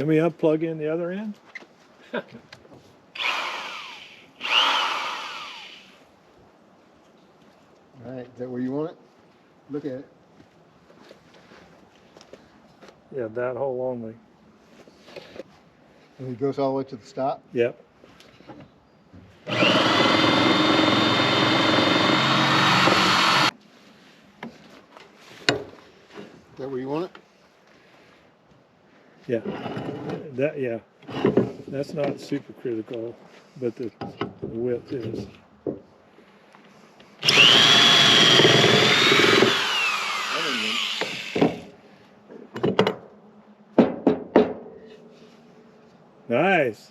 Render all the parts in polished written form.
Can we unplug in the other end? All right, is that where you want it? Look at it. Yeah, that hole only. And it goes all the way to the stop? Yep. Is that where you want it? Yeah. Yeah. That's not super critical, but the width is. Nice.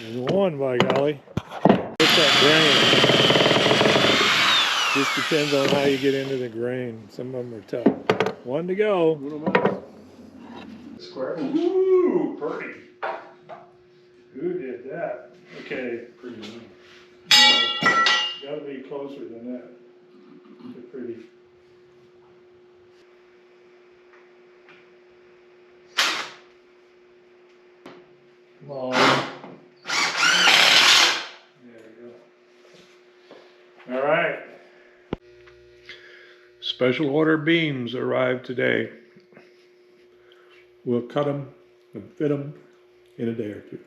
There's one, by golly. What's that grain? Just depends on how you get into the grain. Some of them are tough. One to go. Square. Ooh, pretty. Who did that? Okay, pretty. No, gotta be closer than that. They're pretty. Long. There we go. All right. Special order beams arrived today. We'll cut them and fit them in a day or two.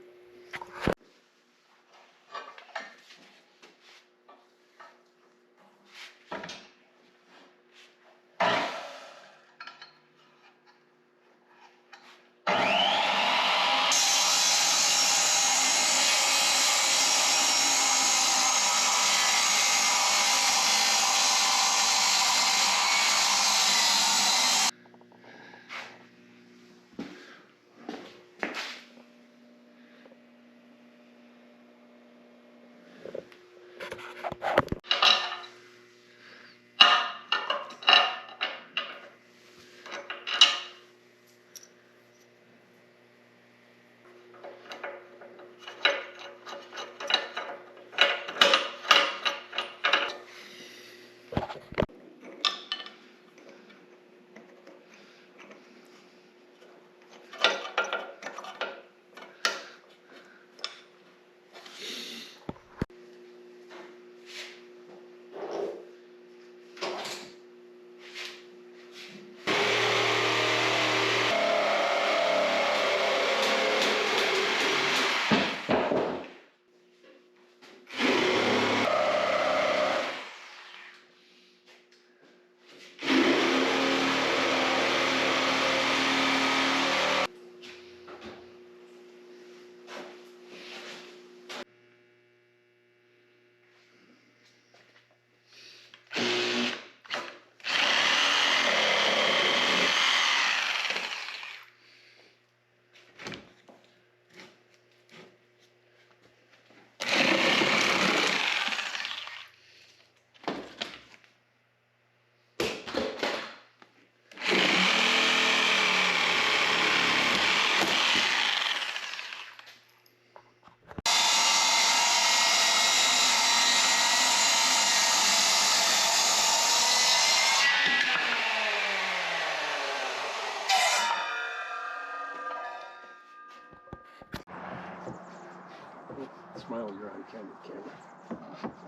Smile, you're on camera.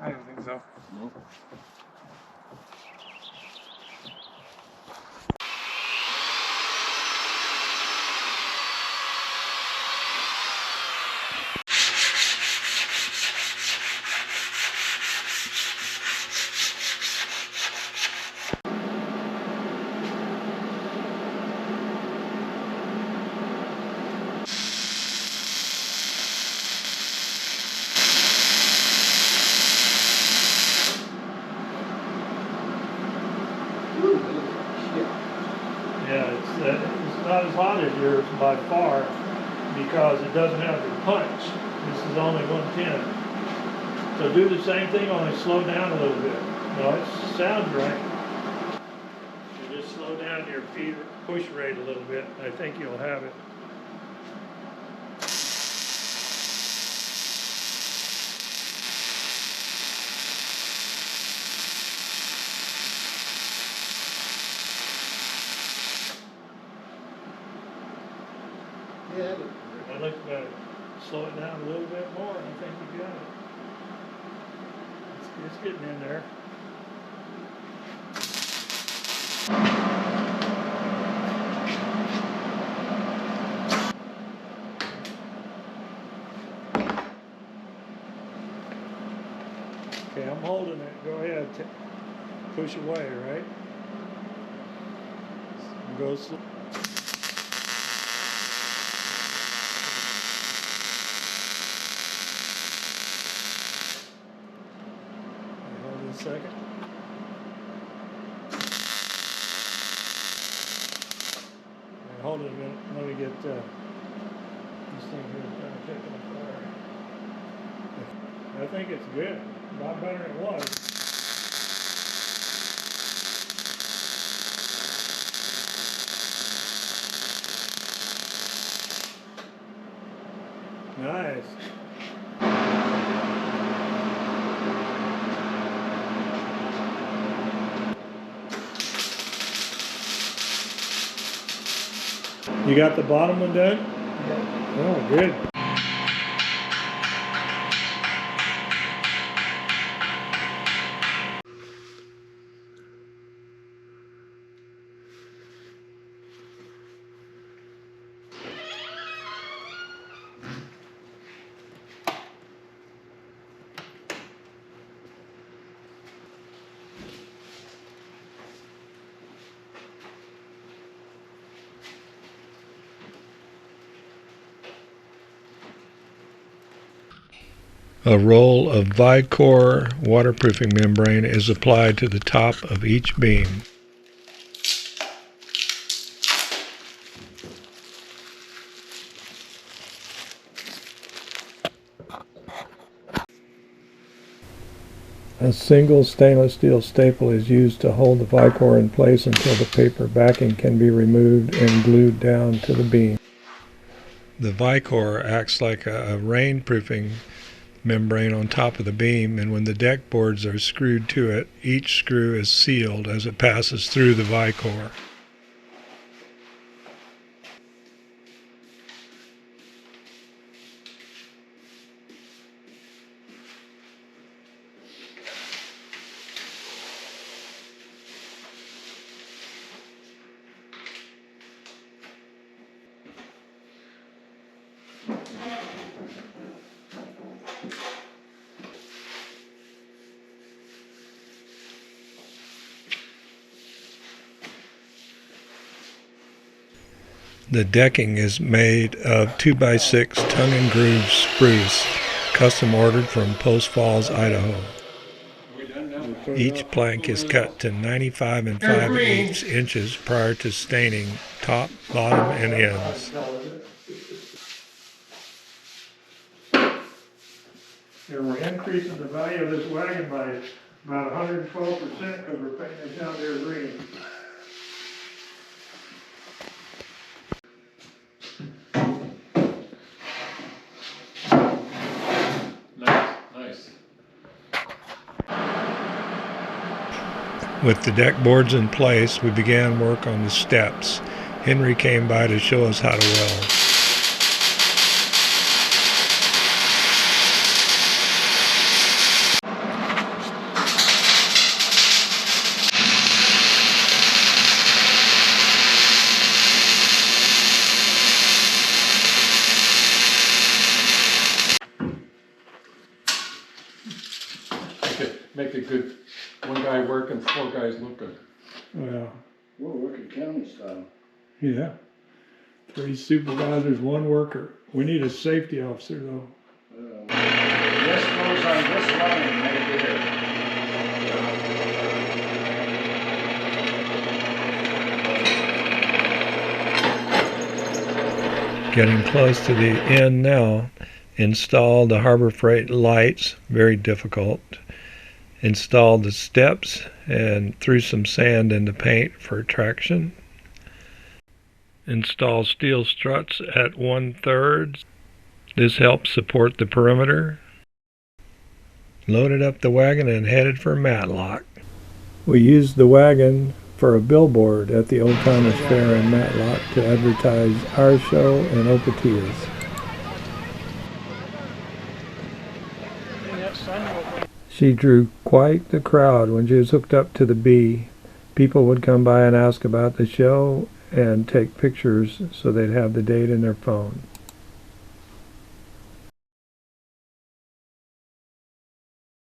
I don't think so. No. Yeah, it's not as hot as yours by far because it doesn't have the punch. This is only 110. So do the same thing, only slow down a little bit. No, it sounds right. You just slow down your feet push rate a little bit. I think you'll have it. Yeah. I look slow it down a little bit more, and I think you got it. It's getting in there. Okay, I'm holding it. Go ahead. Push away, right? Go slow. Hold it a second. Hold it a minute. Let me get this thing here kind of taking fire. I think it's good. A lot better than it was. Nice. You got the bottom one done? Yeah. Oh, good. A roll of Vicor waterproofing membrane is applied to the top of each beam. A single stainless steel staple is used to hold the Vicor in place until the paper backing can be removed and glued down to the beam. The Vicor acts like a rainproofing membrane on top of the beam, and when the deck boards are screwed to it, each screw is sealed as it passes through the Vicor. The decking is made of 2x6 tongue and groove spruce, custom ordered from Post Falls, Idaho. Each plank is cut to 95 5/8 inches prior to staining top, bottom, and ends. And we're increasing the value of this wagon by about 112% because we're painting it down there green. With the deck boards in place, we began work on the steps. Henry came by to show us how to weld. Make it good. One guy working, 4 guys looking. Well, We're working county style. yeah. 3 supervisors, 1 worker. We need a safety officer though. This goes on this line right here. Getting close to the end now. Installed the Harbor Freight lights, very difficult. Installed the steps and threw some sand in the paint for traction. Installed steel struts at 1/3. This helps support the perimeter. Loaded up the wagon and headed for Matlock. We used the wagon for a billboard at the Old Timers Fair in Matlock to advertise our show and Opatia's. She drew quite the crowd when she was hooked up to the bee. People would come by and ask about the show and take pictures so they'd have the date in their phone.